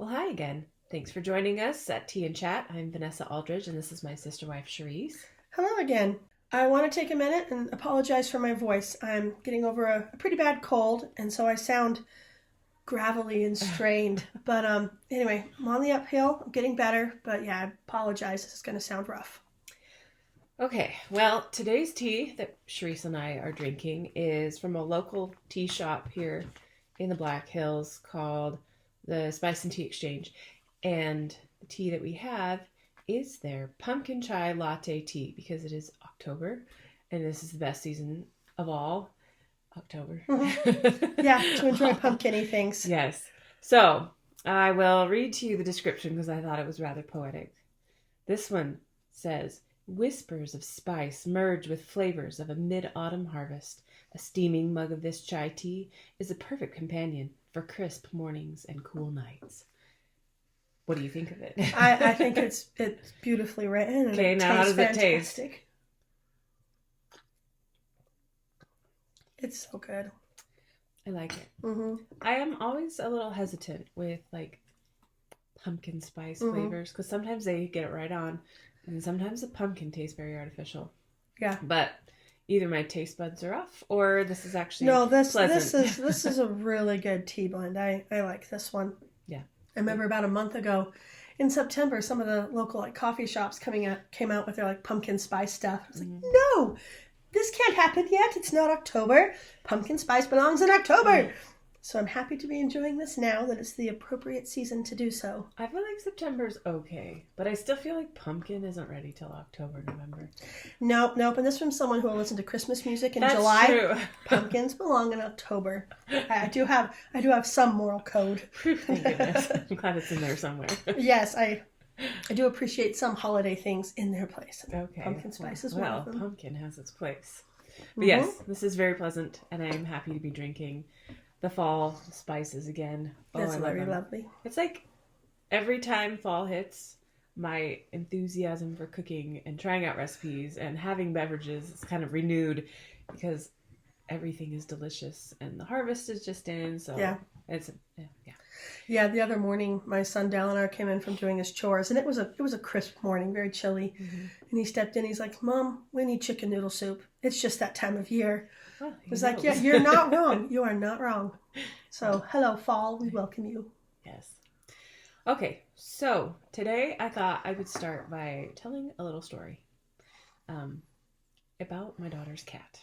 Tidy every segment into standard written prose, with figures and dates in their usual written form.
Well, hi again. Thanks for joining us at Tea and Chat. I'm Vanessa Alldredge, and this is my sister wife, Sharis. Hello again. I want to take a minute and apologize for my voice. I'm getting over a pretty bad cold, and so I sound gravelly and strained. But anyway, I'm on the uphill. I'm getting better, but yeah, I apologize. This is going to sound rough. Okay, well, today's tea that Sharis and I are drinking is from a local tea shop here in the Black Hills called the Spice and Tea Exchange. And the tea that we have is their pumpkin chai latte tea because it is October and this is the best season of all. October. Yeah, to enjoy pumpkin-y things. Yes. So I will read to you the description because I thought it was rather poetic. This one says, whispers of spice merge with flavors of a mid-autumn harvest. A steaming mug of this chai tea is a perfect companion for crisp mornings and cool nights. What do you think of it? I think it's beautifully written. Okay, now how does it taste? It's so good. I like it. Mm-hmm. I am always a little hesitant with like pumpkin spice flavors because sometimes they get it right on and sometimes the pumpkin tastes very artificial. Yeah. But either my taste buds are off or this is actually pleasant. This is a really good tea blend. I like this one. Yeah. I remember about a month ago in September, some of the local coffee shops came out with their pumpkin spice stuff. I was like, no, this can't happen yet. It's not October. Pumpkin spice belongs in October. So I'm happy to be enjoying this now that it's the appropriate season to do so. I feel like September's okay, but I still feel like pumpkin isn't ready till October, November. Nope. And this from someone who will listen to Christmas music in That's July. True. Pumpkins belong in October. I do have some moral code. Thank goodness. I'm glad it's in there somewhere. Yes, I do appreciate some holiday things in their place. Okay. Pumpkin spice is one of them. Pumpkin has its place. But yes, this is very pleasant, and I am happy to be drinking the fall spices again. That's very lovely. It's like every time fall hits, my enthusiasm for cooking and trying out recipes and having beverages is kind of renewed because everything is delicious and the harvest is just in. So yeah. Yeah, the other morning, my son Dalinar came in from doing his chores, and it was a crisp morning, very chilly. Mm-hmm. And he stepped in. He's like, "Mom, we need chicken noodle soup. It's just that time of year." I was like, "Yeah, you're not wrong. You are not wrong." So, hello, fall. We welcome you. Yes. Okay, so today I thought I would start by telling a little story about my daughter's cat.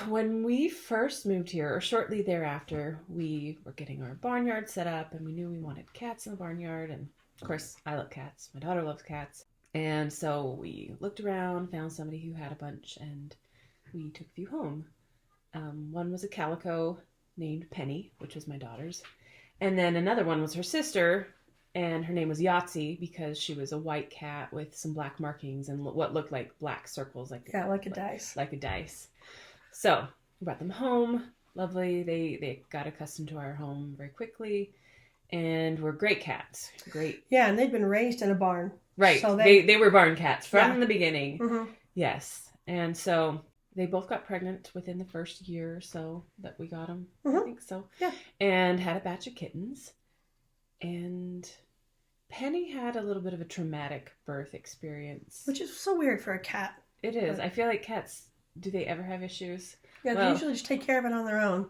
When we first moved here, or shortly thereafter, we were getting our barnyard set up and we knew we wanted cats in the barnyard. And of course, I love cats. My daughter loves cats. And so we looked around, found somebody who had a bunch, and we took a few home. One was a calico named Penny, which was my daughter's. And then another one was her sister, and her name was Yahtzee because she was a white cat with some black markings and what looked like black circles. Like a dice. Like a dice. So we brought them home. Lovely. They got accustomed to our home very quickly and were great cats. Great. Yeah, and they'd been raised in a barn. Right. So they were barn cats from the beginning. Mm-hmm. Yes. And so they both got pregnant within the first year or so that we got them. Mm-hmm. I think so. Yeah. And had a batch of kittens. And Penny had a little bit of a traumatic birth experience. Which is so weird for a cat. It is. I feel like cats, do they ever have issues? Yeah, they usually just take care of it on their own.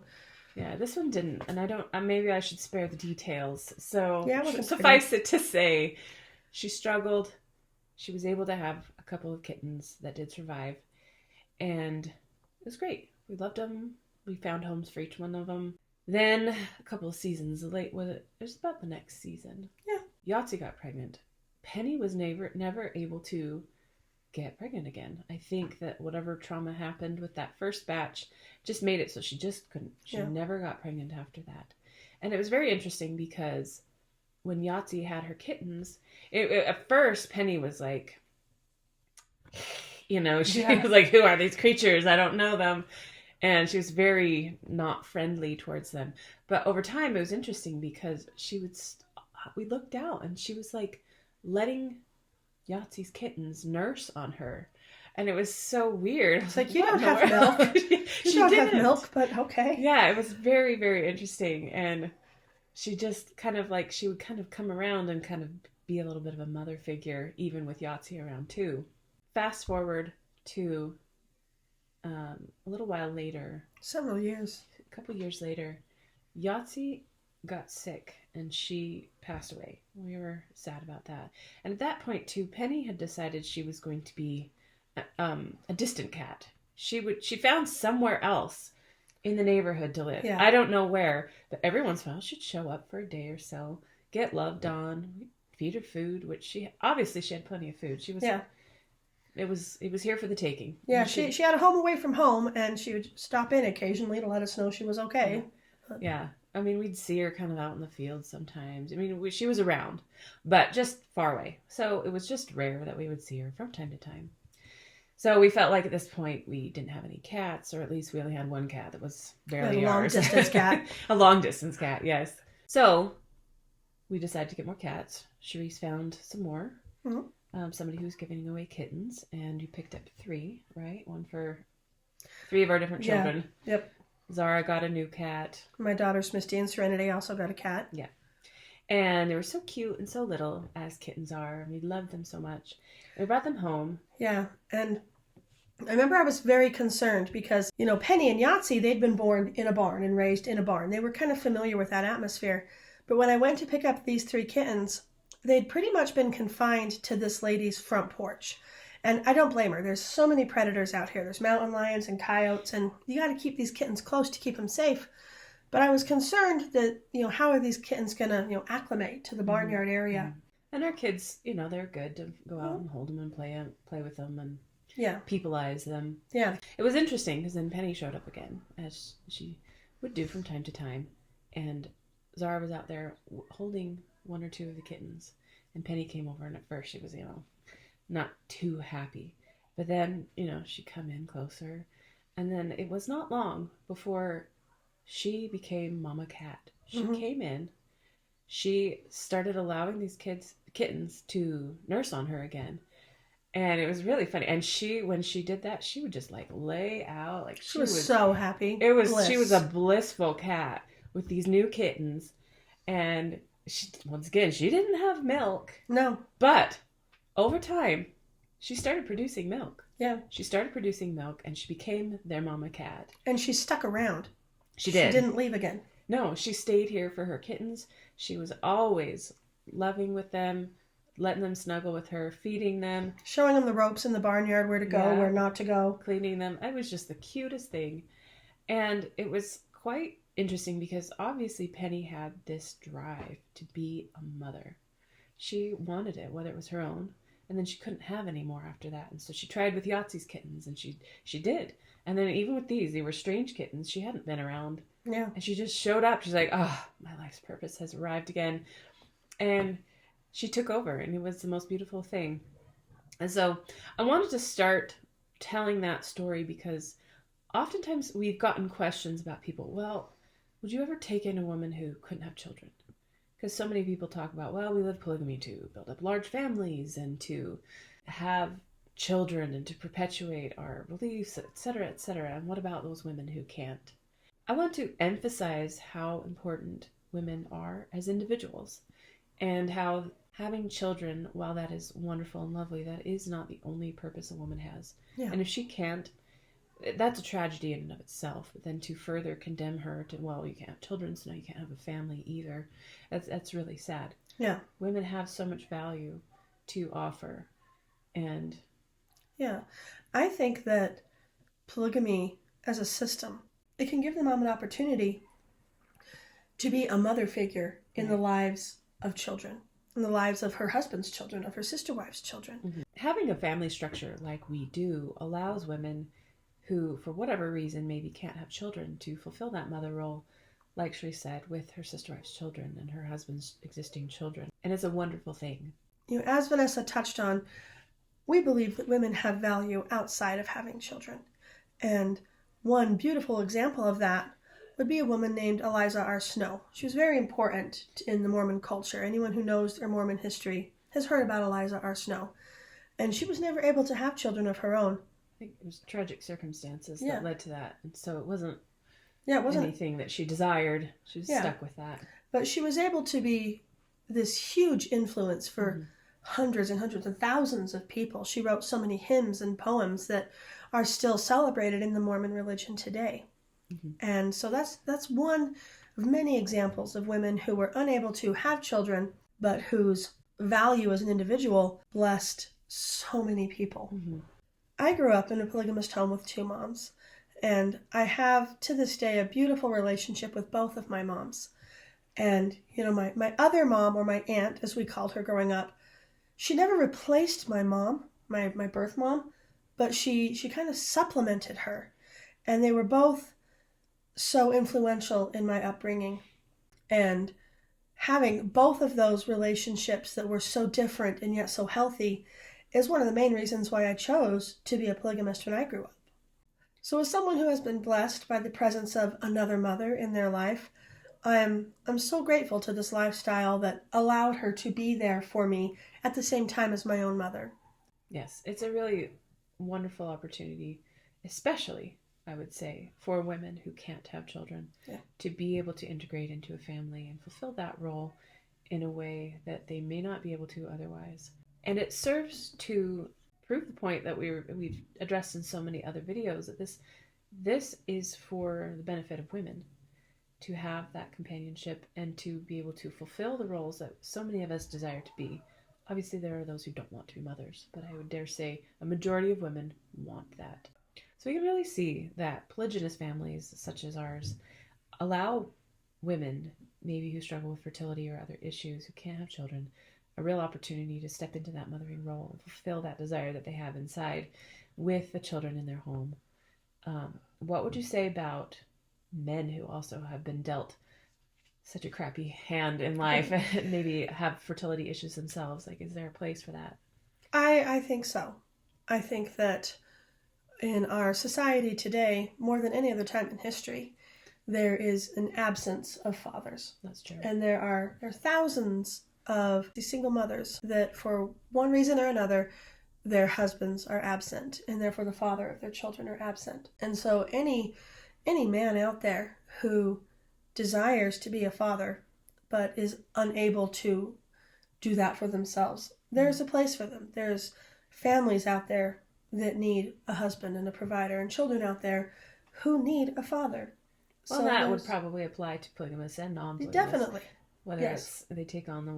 Yeah, this one didn't. And I don't, maybe I should spare the details. So yeah, suffice it to say, she struggled. She was able to have a couple of kittens that did survive. And it was great. We loved them. We found homes for each one of them. Then a couple of seasons late, it was about the next season. Yeah. Yahtzee got pregnant. Penny was never able to get pregnant again. I think that whatever trauma happened with that first batch just made it so she just couldn't. She never got pregnant after that. And it was very interesting because when Yahtzee had her kittens, at first Penny was like, she was like, who are these creatures? I don't know them. And she was very not friendly towards them. But over time, it was interesting because we looked out and she was like letting Yahtzee's kittens nurse on her. And it was so weird. It's like, you don't have milk. You don't have milk, but okay. Yeah, it was very, very interesting. And she just kind of like, she would kind of come around and kind of be a little bit of a mother figure, even with Yahtzee around too. Fast forward to a little while later. Several years. A couple years later, Yahtzee got sick and she passed away. We were sad about that. And at that point too, Penny had decided she was going to be a distant cat. She found somewhere else in the neighborhood to live. Yeah. I don't know where, but every once in a while she'd show up for a day or so, get loved on, feed her food, which she had plenty of food. She was it was here for the taking. Yeah, she had a home away from home, and she would stop in occasionally to let us know she was okay. Yeah. I mean, we'd see her kind of out in the field sometimes. I mean, she was around, but just far away. So it was just rare that we would see her from time to time. So we felt like at this point we didn't have any cats, or at least we only had one cat that was barely ours. A long-distance cat. A long-distance cat, yes. So we decided to get more cats. Sharis found some more. Mm-hmm. Somebody who was giving away kittens, and you picked up 3, right? One for 3 of our different children. Yeah. Yep. Zara got a new cat. My daughters, Misty and Serenity, also got a cat. Yeah. And they were so cute and so little, as kittens are. We loved them so much. We brought them home. Yeah. And I remember I was very concerned because, Penny and Yahtzee, they'd been born in a barn and raised in a barn. They were kind of familiar with that atmosphere. But when I went to pick up these 3 kittens, they'd pretty much been confined to this lady's front porch. And I don't blame her. There's so many predators out here. There's mountain lions and coyotes, and you got to keep these kittens close to keep them safe. But I was concerned that, how are these kittens going to, acclimate to the barnyard area? And our kids, they're good to go out and hold them and play with them and peopleize them. Yeah. It was interesting because then Penny showed up again, as she would do from time to time. And Zara was out there holding 1 or 2 of the kittens. And Penny came over, and at first she was, not too happy. But then, she'd come in closer. And then it was not long before she became Mama Cat. She came in. She started allowing these kittens to nurse on her again. And it was really funny. And when she did that, she would just lay out. She was so happy. She was a blissful cat with these new kittens. And she didn't have milk. No. But over time, she started producing milk. Yeah. She started producing milk, and she became their Mama Cat. And she stuck around. She did. She didn't leave again. No, she stayed here for her kittens. She was always loving with them, letting them snuggle with her, feeding them. Showing them the ropes in the barnyard, where to go, where not to go. Cleaning them. It was just the cutest thing. And it was quite interesting because obviously Penny had this drive to be a mother. She wanted it, whether it was her own. And then she couldn't have any more after that. And so she tried with Yahtzee's kittens, and she did. And then even with these, they were strange kittens. She hadn't been around. Yeah. And she just showed up. She's like, my life's purpose has arrived again. And she took over, and it was the most beautiful thing. And so I wanted to start telling that story because oftentimes we've gotten questions about people. Well, would you ever take in a woman who couldn't have children? Because so many people talk about, well, we live polygamy to build up large families and to have children and to perpetuate our beliefs, etc., etc. And what about those women who can't? I want to emphasize how important women are as individuals and how having children, while that is wonderful and lovely, that is not the only purpose a woman has. Yeah. And if she can't, that's a tragedy in and of itself. But then to further condemn her to, well, you can't have children, so now you can't have a family either. That's really sad. Yeah. Women have so much value to offer. And yeah, I think that polygamy as a system, it can give the mom an opportunity to be a mother figure in the lives of children, in the lives of her husband's children, of her sister wife's children. Mm-hmm. Having a family structure like we do allows women who, for whatever reason, maybe can't have children to fulfill that mother role, like she said, with her sister wife's children and her husband's existing children. And it's a wonderful thing. As Vanessa touched on, we believe that women have value outside of having children. And one beautiful example of that would be a woman named Eliza R. Snow. She was very important in the Mormon culture. Anyone who knows their Mormon history has heard about Eliza R. Snow. And she was never able to have children of her own. I think it was tragic circumstances that led to that. And so it wasn't Yeah, it wasn't anything that she desired. She was stuck with that. But she was able to be this huge influence for hundreds and hundreds and thousands of people. She wrote so many hymns and poems that are still celebrated in the Mormon religion today. And so that's one of many examples of women who were unable to have children, but whose value as an individual blessed so many people. I grew up in a polygamist home with 2 moms, and I have to this day a beautiful relationship with both of my moms. And, you know, my other mom, or my aunt, as we called her growing up, she never replaced my mom, my birth mom, but she kind of supplemented her. And they were both so influential in my upbringing. And having both of those relationships that were so different and yet so healthy is one of the main reasons why I chose to be a polygamist when I grew up. So as someone who has been blessed by the presence of another mother in their life, I'm so grateful to this lifestyle that allowed her to be there for me at the same time as my own mother. Yes, it's a really wonderful opportunity, especially, I would say, for women who can't have children, to be able to integrate into a family and fulfill that role in a way that they may not be able to otherwise. And it serves to prove the point that we've addressed in so many other videos, that this is for the benefit of women, to have that companionship and to be able to fulfill the roles that so many of us desire to be. Obviously, there are those who don't want to be mothers, but I would dare say a majority of women want that. So we can really see that polygynous families such as ours allow women, maybe who struggle with fertility or other issues, who can't have children, a real opportunity to step into that mothering role and fulfill that desire that they have inside with the children in their home. What would you say about men who also have been dealt such a crappy hand in life and maybe have fertility issues themselves? Like, is there a place for that? I think so. I think that in our society today, more than any other time in history, there is an absence of fathers. That's true. And there are thousands of these single mothers that for one reason or another, their husbands are absent, and therefore the father of their children are absent. And so any man out there who desires to be a father but is unable to do that for themselves, there's a place for them. There's families out there that need a husband and a provider, and children out there who need a father. Well, so that would probably apply to polygamists and non-polygamists. Definitely. Whether it's they take on the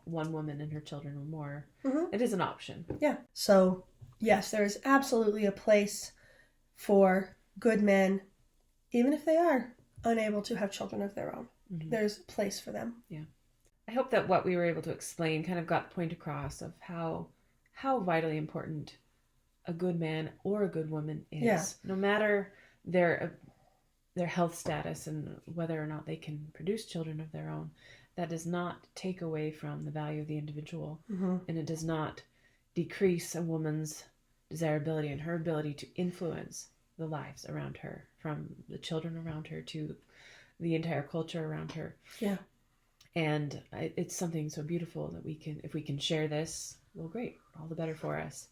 one woman and her children or more. It is an option. Yeah. So, yes, there is absolutely a place for good men, even if they are unable to have children of their own. There's a place for them. Yeah. I hope that what we were able to explain kind of got the point across of how vitally important a good man or a good woman is. Yeah. No matter their health status and whether or not they can produce children of their own, that does not take away from the value of the individual. And it does not decrease a woman's desirability and her ability to influence the lives around her, from the children around her to the entire culture around her. Yeah. And it's something so beautiful that if we can share this, well, great, all the better for us.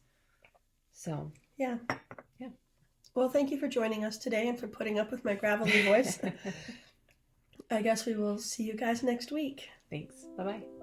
So, yeah. Well, thank you for joining us today and for putting up with my gravelly voice. I guess we will see you guys next week. Thanks. Bye-bye.